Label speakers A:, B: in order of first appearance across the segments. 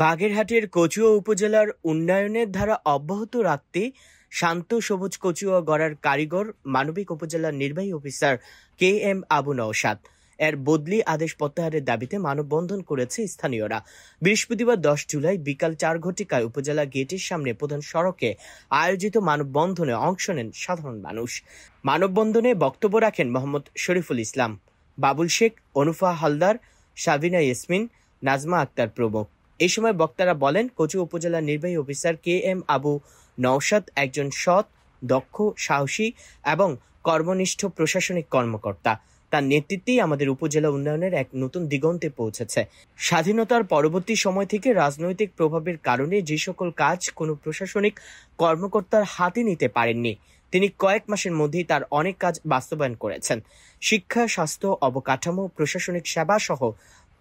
A: বাগেরহাটের কচুয়া উপজেলার উন্নয়নের ধারা অব্যাহত রাখতে শান্ত সবুজ কচুয়া গড়ার কারিগর মানবিক উপজেলার নির্বাহী অফিসার KM আবু নওশাদ এর বদলি আদেশ প্রত্যাহারের দাবিতে মানববন্ধন করেছে স্থানীয়রা। বৃহস্পতিবার 10 জুলাই বিকাল 4 ঘটিকায় উপজেলা গেটের সামনে প্রধান সড়কে আয়োজিত মানববন্ধনে অংশ নেন সাধারণ মানুষ। মানববন্ধনে বক্তব্য রাখেন মোহাম্মদ শরীফুল ইসলাম, বাবুল শেখ, অনুফা হালদার, সাবিনা ইয়াসমিন, নাজমা আক্তার প্রমুখ। এই সময় বক্তারা বলেন, কচুয়া উপজেলার নির্বাহী অফিসার KM আবু নওশাদ একজন সৎ, দক্ষ, সাহসী এবং কর্মনিষ্ঠ প্রশাসনিক কর্মকর্তা। তার নেতৃত্বেই আমাদের উপজেলা উন্নয়নের এক নতুন দিগন্তে পৌঁছেছে। স্বাধীনতার পরবর্তী সময় থেকে রাজনৈতিক প্রভাবের কারণে যে সকল কাজ কোনো প্রশাসনিক কর্মকর্তার হাতে নিতে পারেননি, তিনি কয়েক মাসের মধ্যেই তার অনেক কাজ বাস্তবায়ন করেছেন। শিক্ষা, স্বাস্থ্য, অবকাঠামো, প্রশাসনিক সেবা সহ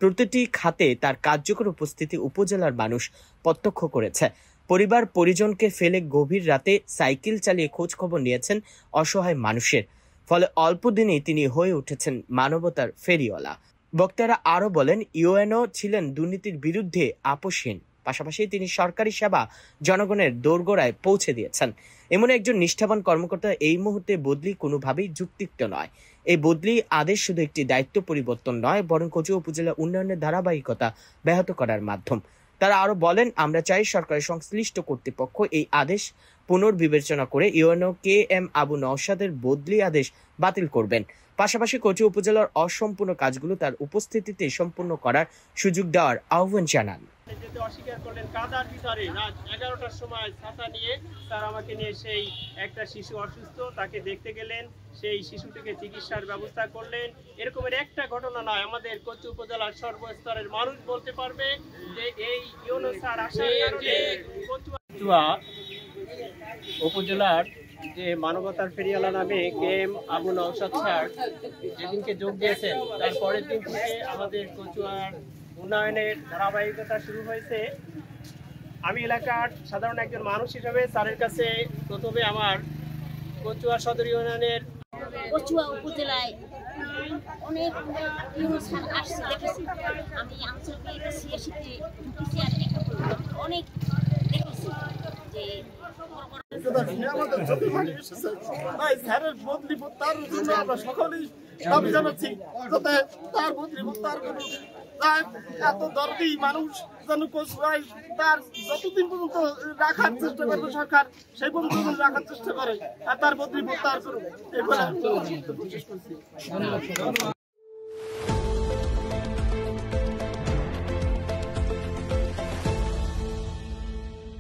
A: প্রতিটি খাতে তার কার্যকর উপস্থিতি উপজেলার মানুষ প্রত্যক্ষ করেছে। পরিবার পরিজনকে ফেলে গভীর রাতে সাইকেল চালিয়ে খোঁজ খবর নিয়েছেন অসহায় মানুষের, ফলে অল্প দিনেই তিনি হয়ে উঠেছেন মানবতার ফেরিওয়ালা। বক্তারা আরো বলেন, ইউএনও ছিলেন দুর্নীতির বিরুদ্ধে আপোষহীন, পাশাপাশি তিনি সরকারি সেবা জনগণের দোরগোড়ায় পৌঁছে দিয়েছেন। এমন একজন নিষ্ঠাবান কর্মকর্তা এই মুহূর্তে বদলি কোনোভাবেই যুক্তিযুক্ত নয়। এই বদলি আদেশ শুধু একটি দায়িত্ব পরিবর্তন নয়, বরং কচুয়া উপজেলা উন্নয়নের ধারাবাহিকতা ব্যাহত করার মাধ্যম। তারা আরো বলেন, আমরা চাই সরকারের সংশ্লিষ্ট কর্তৃপক্ষ এই আদেশ পুনর্বিবেচনা করে ইউএনও KM আবু নওশাদের বদলি আদেশ বাতিল করবেন। পাশাপাশি কচুয়া উপজেলার অসম্পূর্ণ কাজগুলো তার উপস্থিতিতে সম্পূর্ণ করার সুযোগ দেওয়ার আহ্বান জানান।
B: অস্বীকার করলেন, কাদার ভিতরে রাত 11টার সময় ছাতা নিয়ে স্যার আমাকে নিয়ে সেই একটা শিশু অসুস্থ, তাকে দেখতে গেলেন, সেই শিশুটিকে চিকিৎসার ব্যবস্থা করলেন। এরকমের একটা ঘটনা নয়, আমাদের কচুয়া উপজেলার সর্বস্তরের মানুষ বলতে পারবে যে এই ইউনো স্যার আসার কারণে কচুয়া উপজেলার যে মানবতার ফেরিওয়ালা নামে KM আবু নওশাদ স্যার যেদিনকে যোগ দিয়েছেন, তার পরের দিন থেকে আমাদের কচুয়ার উন্নয়নের ধারাবাহিকতা শুরু হয়েছে। আমি এলাকার সাধারণ একজন মানুষ হিসেবে স্যারের কাছে প্রথমে আমার কচুয়া সদর ইউনিয়নের
C: কচুয়া উপজেলায় অনেক স্যার আসছে দেখেছি। আমি আঞ্চলিক সিএসিতে ঢুকেছি আর অনেক দেখেছি যে
B: স্যারের বদলি তার জন্য আমরা সকলেই দাবি জানাচ্ছি, যাতে তার বদলি তার এত দরদি মানুষ যেন তার যতদিন পর্যন্ত রাখার চেষ্টা করবে সরকার, সেই পর্যন্ত রাখার চেষ্টা করে, আর তার বদলি তার করুন।